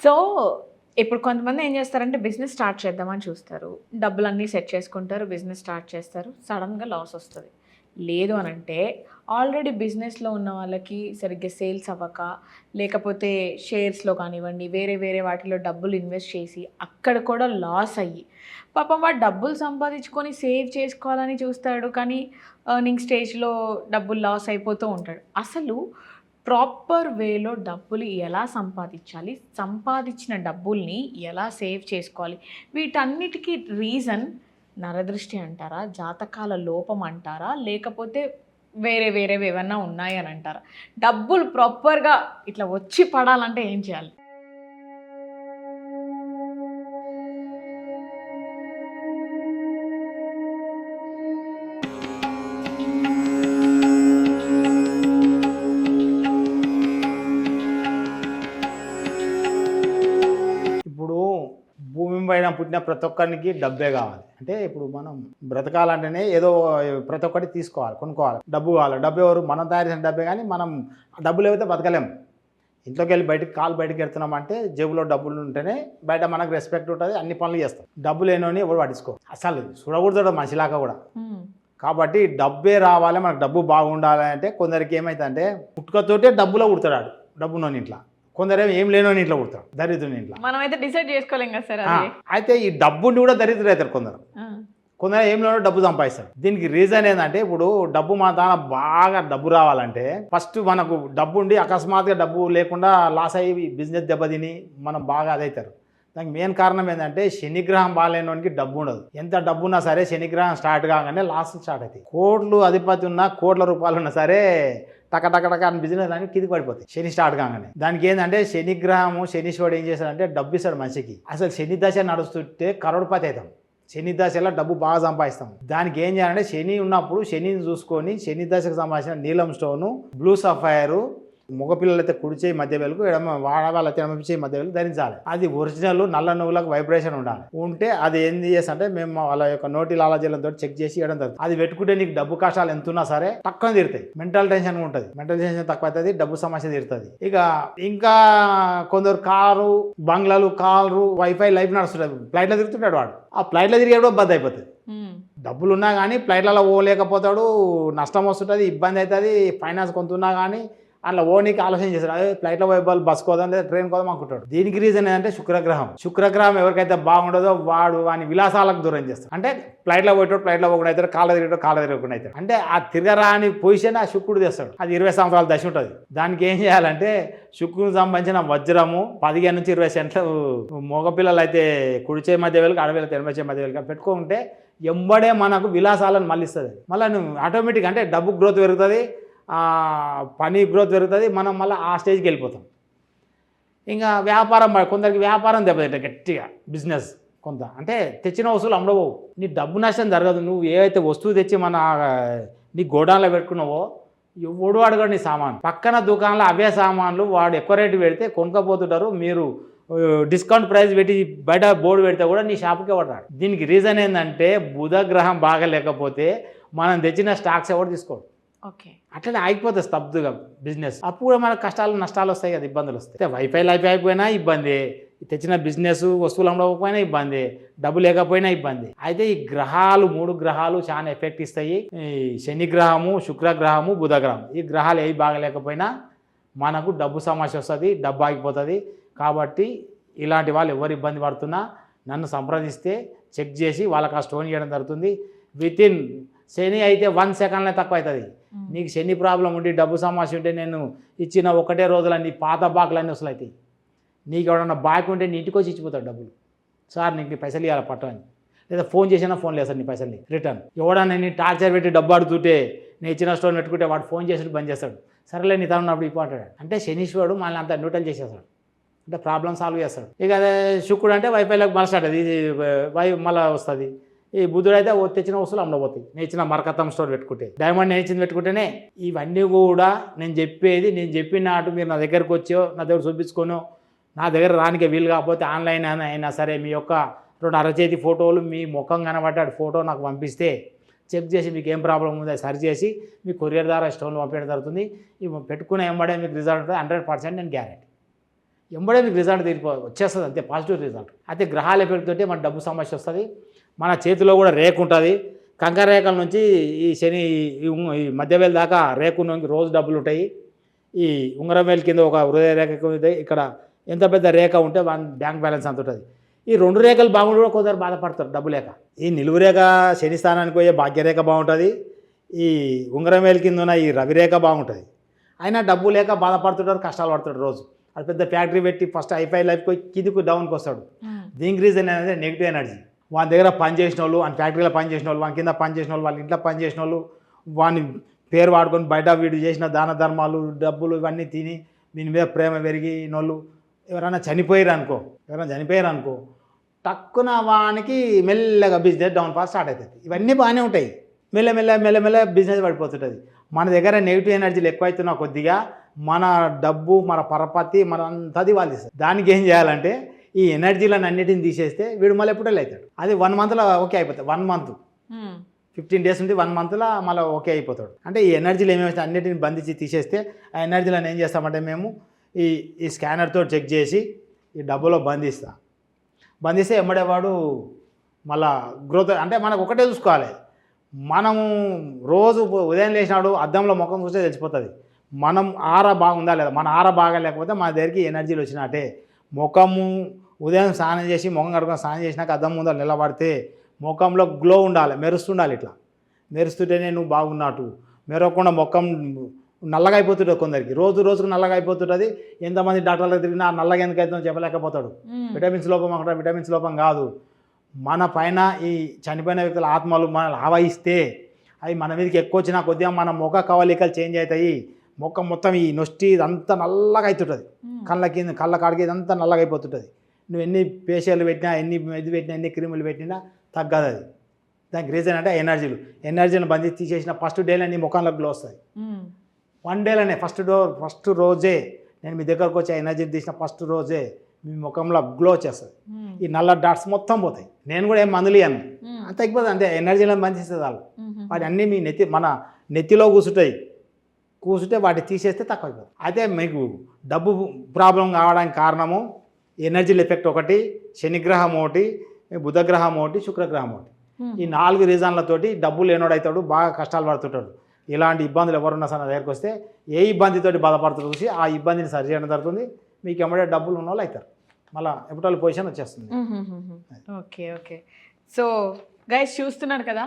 So, ఇప్పుడు కొంతమంది ఏం చేస్తారంటే బిజినెస్ స్టార్ట్ చేద్దామని చూస్తారు. డబ్బులన్నీ సెట్ చేసుకుంటారు. బిజినెస్ స్టార్ట్ చేస్తారు. సడెన్‌గా లాస్ వస్తది. లేదు అనంటే ఆల్రెడీ బిజినెస్‌లో ఉన్న వాళ్ళకి సరిగ్గా సేల్స్ అవ్వక, లేకపోతే షేర్స్‌లో కానివ్వండి, వేరే వేరే వాటిలో డబ్బులు ఇన్వెస్ట్ చేసి అక్కడ కూడా లాస్ అయ్యి, పాపం వాడు డబ్బులు సంపాదించుకొని సేవ్ చేసుకోవాలని చూస్తాడు. కానీ ఎర్నింగ్ స్టేజ్‌లో డబ్బులు లాస్ అయిపోతూ ఉంటాడు. అసలు ప్రాపర్ వేలో డబ్బులు ఎలా సంపాదించాలి? సంపాదించిన డబ్బుల్ని ఎలా సేవ్ చేసుకోవాలి? వీటన్నిటికి రీజన్ నరదృష్టి అంటారా? జాతకాల లోపం అంటారా? లేకపోతే వేరే వేరేవి ఏవన్నా ఉన్నాయని అంటారా? డబ్బులు ప్రాపర్‌గా ఇట్లా వచ్చి పడాలంటే ఏం చేయాలి? ఇప్పుడు భూమి పైన పుట్టిన ప్రతి ఒక్కరికి డబ్బే కావాలి. అంటే ఇప్పుడు మనం బ్రతకాలంటేనే ఏదో ప్రతి ఒక్కటి తీసుకోవాలి, కొనుక్కోవాలి, డబ్బు కావాలి. డబ్బు ఎవరు? మనం తయారు చేసిన డబ్బే. కానీ మనం డబ్బులు లేకపోతే బతకలేము. ఇంట్లోకి వెళ్ళి కాలు బయటకు వెళ్తున్నామంటే జేబులో డబ్బులు ఉంటేనే బయట మనకు రెస్పెక్ట్ ఉంటుంది, అన్ని పనులు చేస్తాం. డబ్బు లేనోని ఎవరు పట్టించుకో, అసలు చూడకూడదు మనిషిలాగా కూడా. కాబట్టి డబ్బే రావాలి, మనకు డబ్బు బాగుండాలి. అంటే కొందరికి ఏమైతుందంటే పుట్టుకతోటే డబ్బులో పుడతాడు, డబ్బునోని ఇంట్లో. కొందరేమో ఏం లేనోని ఇంట్లో పుడతాడు, దరిద్రుని ఇంట్లో. మనమైతే డిసైడ్ చేసుకోలేం కదా సార్ అది. అయితే ఈ డబ్బుని కూడా దరిద్రులు అవుతారు కొందరు. కొందరు ఏం లేనో డబ్బు సంపాదిస్తారు. దీనికి రీజన్ ఏంటంటే ఇప్పుడు డబ్బు మన దాన బాగా డబ్బు రావాలంటే ఫస్ట్ మనకు డబ్బు ఉండి అకస్మాత్తుగా డబ్బు లేకుండా లాస్ అయ్యి బిజినెస్ దెబ్బతిని మనం బాగా అదవుతారు. దానికి మెయిన్ కారణం ఏంటంటే శనిగ్రహం బాగాలేనోనికి డబ్బు ఉండదు. ఎంత డబ్బు ఉన్నా సరే శనిగ్రహం స్టార్ట్ కాగానే లాస్ స్టార్ట్ అవుతాయి. కోట్లు అధిపతి ఉన్నా కోట్ల రూపాయలు ఉన్నా సరే టక అని బిజినెస్ అని కిందికి పడిపోతాయి శని స్టార్ట్ కాగానే. దానికి ఏంటంటే శనిగ్రహము శనీశ్వరుడు ఏం చేశాడంటే డబ్బు ఇస్తాడు మనిషికి. అసలు శని దశ నడుస్తుంటే కరోడ్పతి అవుతాం. శని దశలో డబ్బు బాగా సంపాదిస్తాం. దానికి ఏం చేయాలంటే శని ఉన్నప్పుడు శనిని చూసుకొని శని దశకు సంబంధించిన నీలం స్టోను, బ్లూ సఫైరు, మగపిల్లలు అయితే కుడి చేయి మధ్య వేలకు, ఆడవాళ్ళైతే ఎడమ చేయి మధ్య వేలకు ధరించాలి. అది ఒరిజినల్ నల్ల నువ్వులకు వైబ్రేషన్ ఉండాలి. ఉంటే అది ఏంది చేస్తే మేము వాళ్ళ యొక్క నోటి లాలాజీలతో చెక్ చేసి ఇవ్వడం జరుగుతుంది. అది పెట్టుకుంటే నీకు డబ్బు కష్టాలు ఎంత ఉన్నా సరే తక్కువ తీరుతాయి. మెంటల్ టెన్షన్ ఉంటుంది, మెంటల్ టెన్షన్ తక్కువ అవుతుంది, డబ్బు సమస్య తీరుతుంది. ఇంకా కొందరు కారు బంగ్లాలు, కారు, వైఫై లైఫ్ నడుస్తుంటాడు, ఫ్లైట్లో తిరుగుతుంటాడు. వాడు ఆ ఫ్లైట్లో తిరిగేటప్పుడు బద్ద అయిపోతుంది. డబ్బులు ఉన్నా కానీ ఫ్లైట్లలో పోలేకపోతాడు, నష్టం వస్తుంటుంది, ఇబ్బంది అవుతుంది. ఫైనాన్స్ కొంత ఉన్నా కానీ అట్లా ఓనికి ఆలోచన చేస్తాడు. అదే ఫ్లైట్లో పోయే వాళ్ళు బస్ కోదాం లేదా ట్రైన్ కోదాం అనుకుంటాడు. దీనికి రీజన్ ఏంటంటే శుక్రగ్రహం ఎవరికైతే బాగుండదో వాడు వాని విలాసాలకు దూరం చేస్తాడు. అంటే ఫ్లైట్లో పోయేటోడు ఫ్లైట్లో పోకుండా అవుతాడు, కాళ్ళ తిరగకుండా అవుతాడు. అంటే ఆ తిరగరాని పొజిషన్ ఆ శుక్రుడు తెస్తాడు. అది 20 సంవత్సరాల దశ ఉంటుంది. దానికి ఏం చేయాలంటే శుక్రునికి సంబంధించిన వజ్రము 15 నుంచి 20 సెంట్లు మగపిల్లలు అయితే కుడిచే మధ్య వేలకు, ఆడపిల్లలు ఎనభై మధ్య వేలకు పెట్టుకుంటే ఎంబడే మనకు విలాసాలను మళ్ళిస్తుంది. మళ్ళీ నువ్వు ఆటోమేటిక్ అంటే డబ్బు గ్రోత్ పెరుగుతుంది, పని గ్రోత్ పెరుగుతుంది, మనం మళ్ళీ ఆ స్టేజ్కి వెళ్ళిపోతాం. ఇంకా వ్యాపారం కొందరికి వ్యాపారం దెబ్బతింటాయి గట్టిగా, బిజినెస్ కొంత అంటే తెచ్చిన వస్తువులు అమ్మడవు, నీ డబ్బు నష్టం జరగదు. నువ్వు ఏవైతే వస్తువు తెచ్చి నీ గోడాన్లో పెట్టుకున్నావో ఎవడు అడగడు నీ సామాను. పక్కన దుకాణంలో అవే సామాన్లు వాడు ఎక్కువ రేటు పెడితే కొనుక్కపోతుంటారు. మీరు డిస్కౌంట్ ప్రైస్ పెట్టి బయట బోర్డు పెడితే కూడా నీ షాపుకే పడతాడు. దీనికి రీజన్ ఏంటంటే బుధగ్రహం బాగా లేకపోతే మనం తెచ్చిన స్టాక్స్ ఎవరు తీసుకోడు. ఓకే, అట్లనే ఆగిపోతుంది స్తబ్దుగా బిజినెస్. అప్పుడు కూడా మనకు కష్టాలు నష్టాలు వస్తాయి కదా, ఇబ్బందులు వస్తాయి. వైఫై లైఫ్ అయిపోయినా ఇబ్బంది, తెచ్చిన బిజినెస్ వస్తువులు అమ్మకపోయినా ఇబ్బంది, డబ్బు లేకపోయినా ఇబ్బంది. అయితే ఈ గ్రహాలు 3 గ్రహాలు చాలా ఎఫెక్ట్ ఇస్తాయి. ఈ శనిగ్రహము, శుక్రగ్రహము, బుధగ్రహం, ఈ గ్రహాలు ఏవి బాగలేకపోయినా మనకు డబ్బు సమస్య వస్తుంది, డబ్బు ఆగిపోతుంది. కాబట్టి ఇలాంటి వాళ్ళు ఎవరు ఇబ్బంది పడుతున్నా నన్ను సంప్రదిస్తే చెక్ చేసి వాళ్ళకి ఆ స్టోన్ చేయడం జరుగుతుంది. వితిన్ శని అయితే 1 సెకండ్లో తక్కువ అవుతుంది. నీకు శని ప్రాబ్లం ఉండి డబ్బు సమస్య ఉంటే నేను ఇచ్చిన ఒకటే రోజులన్నీ పాత బాకులన్నీ వసూలు అవుతాయి. నీకు ఎవడన్నా బాకీ ఉంటే నీ ఇంటికి వచ్చి ఇచ్చిపోతాడు డబ్బులు. సార్ నీకు నీ పైసలు ఇవ్వాలి పట్టు అని, లేదా ఫోన్ చేసినా ఫోన్ లేదు సార్ నీ పైసలు రిటర్న్. ఎవడన్నా నీ టార్చర్ పెట్టి డబ్బు అడుగుతుంటే నేను ఇచ్చిన స్టోన్ పెట్టుకుంటే వాడు ఫోన్ చేసి బంద్ చేస్తాడు. సరేలే నీ తను ఉన్నప్పుడు ఇంపార్టెంట్ అంటే శనీశ్వరుడు మళ్ళీ అంతా న్యూట్రల్ చేసేస్తాడు, అంటే ప్రాబ్లం సాల్వ్ చేస్తాడు. ఇక అదే శుక్రుడు అంటే వైఫైలోకి మళ్ళీ స్టార్ట్ అవుతుంది, మళ్ళీ వస్తుంది. ఈ బుధుడు అయితే తెచ్చిన వస్తువులు అమ్మడపోతాయి. నేను ఇచ్చిన మరకతం స్టోర్ పెట్టుకుంటే, డైమండ్ నేను ఇచ్చింది పెట్టుకుంటేనే. ఇవన్నీ కూడా నేను చెప్పినట్టు మీరు నా దగ్గరకు వచ్చో నా దగ్గర చూపించుకోను, నా దగ్గర రానికే వీలు కాకపోతే ఆన్లైన్ అయినా సరే మీ యొక్క 2 అరచేతి ఫోటోలు, మీ ముఖం కనబడ్డాడు ఫోటో నాకు పంపిస్తే చెక్ చేసి మీకు ఏం ప్రాబ్లం ఉందో సరి చేసి మీ కొరియర్ ద్వారా స్టోన్లు పంపించడం జరుగుతుంది. ఇవి పెట్టుకునే ఎంబడే మీకు రిజల్ట్ ఉంటుంది 100%. నేను గ్యారెంటీ. ఎంబడే మీకు రిజల్ట్ వచ్చేస్తుంది అంతే, పాజిటివ్ రిజల్ట్. అయితే గ్రహాల ఎఫెక్ట్ తోటి మన డబ్బు సమస్య వస్తుంది. మన చేతిలో కూడా రేకు ఉంటుంది. కంకర రేఖల నుంచి ఈ శని ఈ మధ్యవేలు దాకా రేకు రోజు డబ్బులు ఉంటాయి. ఈ ఉంగరం వేలు కింద ఒక హృదయ రేఖ ఉంటుంది. ఇక్కడ ఎంత పెద్ద రేఖ ఉంటే బ్యాంక్ బ్యాలెన్స్ అంత ఉంటుంది. ఈ 2 రేఖలు బాగుండి కూడా కొందరు బాధపడతారు డబ్బు లేక. ఈ నిలువు రేఖ శని స్థానానికి పోయే భాగ్యరేఖ బాగుంటుంది. ఈ ఉంగరం వేలు కింద ఉన్న ఈ రవిరేఖ బాగుంటుంది. అయినా డబ్బు లేక బాధపడుతుంటారు, కష్టాలు పడుతుంటారు రోజు. అది పెద్ద ఫ్యాక్టరీ పెట్టి ఫస్ట్ హైఫై లైఫ్ పోయి కిందికి డౌన్కి వస్తాడు. దీనికి రీజన్ ఏంటంటే నెగిటివ్ ఎనర్జీ. వాళ్ళ దగ్గర పని చేసిన వాళ్ళు, వాళ్ళ ఫ్యాక్టరీలో పని చేసిన వాళ్ళు, వాళ్ళ కింద పని చేసిన వాళ్ళు, వాళ్ళ ఇంట్లో పని చేసిన వాళ్ళు, వాని పేరు వాడుకొని బయట వీడు చేసిన దాన ధర్మాలు డబ్బులు ఇవన్నీ తిని దీని మీద ప్రేమ పెరిగిన వాళ్ళు ఎవరైనా చనిపోయారు అనుకో టక్కున వానికి మెల్లగా బిజినెస్ డౌన్ ఫాల్ స్టార్ట్ అవుతుంది. ఇవన్నీ బాగానే ఉంటాయి. మెల్లమెల్ల బిజినెస్ పడిపోతుంటుంది. మన దగ్గర నెగిటివ్ ఎనర్జీలు ఎక్కువైతున్నా కొద్దిగా మన డబ్బు, మన పరపతి, మన అంతది వాళ్ళు ఇస్తారు. దానికి ఏం చేయాలంటే ఈ ఎనర్జీలను అన్నిటిని తీసేస్తే వీడు మళ్ళీ ఎప్పుడో అవుతాడు. అది 1 మంత్లో ఓకే అయిపోతుంది. 1 మంత్ 15 డేస్ ఉంటే 1 మంత్లో మళ్ళీ ఓకే అయిపోతాడు. అంటే ఈ ఎనర్జీలు ఏమేమి అన్నిటిని బంధించి తీసేస్తే ఆ ఎనర్జీలను ఏం చేస్తామంటే మేము ఈ స్కానర్తో చెక్ చేసి ఈ డబ్బులో బంధిస్తే ఎమ్మడేవాడు మళ్ళా గ్రోత్. అంటే మనకు ఒకటే చూసుకోవాలి, మనము రోజు ఉదయం లేచినాడు అద్దంలో ముఖం చూస్తే తెలిసిపోతుంది మనం ఆరా బాగుందా లేదా. మన ఆరా బాగా లేకపోతే మన దగ్గరికి ఎనర్జీలు వచ్చినట్టే. ముఖము ఉదయం స్నానం చేసి ముఖం కడుకొని స్నానం చేసినాక అద్దం ముందర నిలబడితే ముఖంలో గ్లో ఉండాలి, మెరుస్తుండాలి. ఇట్లా మెరుస్తుంటేనే నువ్వు బాగున్నట్టు. మెరవకుండా ముఖం నల్లగా అయిపోతుంటుంది కొందరికి, రోజుకు నల్లగా అయిపోతుంటుంది. ఎంతమంది డాక్టర్లకు తిరిగినా నల్లగా ఎందుకు అవుతుందో చెప్పలేకపోతాడు. విటమిన్స్ లోపం అక్కడ విటమిన్స్ లోపం కాదు. మన పైన ఈ చనిపోయిన వ్యక్తుల ఆత్మలు మనల్ని ఆవహిస్తే అవి మన మీదకి ఎక్కువ వచ్చినా కొద్దిగా మన ముఖ కవలికలు చేంజ్ అవుతాయి. ముఖం మొత్తం ఈ నొష్టి ఇదంతా నల్లగా అవుతుంటుంది. కళ్ళ కాడికి ఇదంతా నల్లగా అయిపోతుంటుంది. నువ్వు ఎన్ని ఫేషియల్ పెట్టినా, ఎన్ని క్రీములు పెట్టినా తగ్గదు అది. దానికి రీజన్ అంటే ఎనర్జీని బంధించి తీసేసిన ఫస్ట్ డేలో నీ ముఖంలో గ్లో వస్తుంది. 1 డేలోనే ఫస్ట్ రోజే నేను మీ దగ్గరకు వచ్చి ఎనర్జీని తీసిన ఫస్ట్ రోజే మీ ముఖంలో గ్లో వచ్చేస్తుంది. ఈ నల్ల డాట్స్ మొత్తం పోతాయి. నేను కూడా ఏం మందులు ఇవ్వను, అంత తగ్గిపోతుంది. అంతే ఎనర్జీలను బంధిస్తుంది వాళ్ళు. వాటి అన్నీ మీ మన నెత్తిలో కూర్చుంటే వాటి తీసేస్తే తక్కువ అయిపోతుంది. అయితే మీకు డబ్బు ప్రాబ్లం కావడానికి కారణము ఎనర్జీల ఎఫెక్ట్ ఒకటి, శనిగ్రహం ఒకటి, బుధగ్రహం ఒకటి, శుక్రగ్రహం ఒకటి. ఈ 4 రీజన్లతోటి డబ్బు లేనోడవుతాడు, బాగా కష్టాలు పడుతుంటాడు. ఇలాంటి ఇబ్బందులు ఎవరున్నా సరే నా దగ్గరికి వస్తే ఏ ఇబ్బందితోటి బాధపడుతూ చూసి ఆ ఇబ్బందిని సరి చేయడం జరుగుతుంది. మీకు ఎమ్మడే డబ్బులు ఉన్న వాళ్ళు అవుతారు, మళ్ళీ ఎప్పటి పొజిషన్ వచ్చేస్తుంది. ఓకే. సో గైస్ చూస్తున్నారు కదా,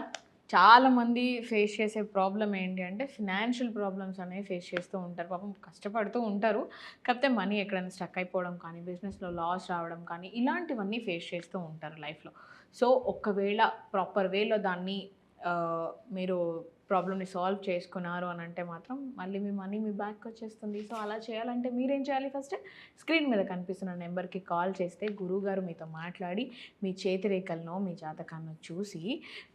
చాలామంది ఫేస్ చేసే ప్రాబ్లం ఏంటి అంటే ఫినాన్షియల్ ప్రాబ్లమ్స్ అనేవి ఫేస్ చేస్తూ ఉంటారు. పాపం కష్టపడుతూ ఉంటారు, కాకపోతే మనీ ఎక్కడైనా స్టక్ అయిపోవడం కానీ, బిజినెస్లో లాస్ రావడం కానీ, ఇలాంటివన్నీ ఫేస్ చేస్తూ ఉంటారు లైఫ్లో. సో ఒకవేళ ప్రాపర్ వేలో దాన్ని మీరు ప్రాబ్లమ్ని సాల్వ్ చేసుకున్నారు అని అంటే మాత్రం మళ్ళీ మీ మనీ మీ బ్యాక్ వచ్చేస్తుంది. సో అలా చేయాలంటే మీరేం చేయాలి? ఫస్ట్ స్క్రీన్ మీద కనిపిస్తున్న నెంబర్కి కాల్ చేస్తే గురువుగారు మీతో మాట్లాడి మీ చేతి రేఖలను, మీ జాతకాన్ని చూసి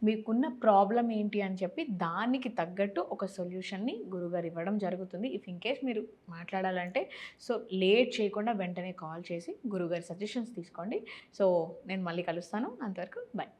మీకున్న ప్రాబ్లం ఏంటి అని చెప్పి దానికి తగ్గట్టు ఒక సొల్యూషన్ని గురువుగారు ఇవ్వడం జరుగుతుంది. ఇఫ్ ఇన్ కేస్ మీరు మాట్లాడాలంటే సో లేట్ చేయకుండా వెంటనే కాల్ చేసి గురువుగారి సజెషన్స్ తీసుకోండి. సో నేను మళ్ళీ కలుస్తాను, అంతవరకు బాయ్.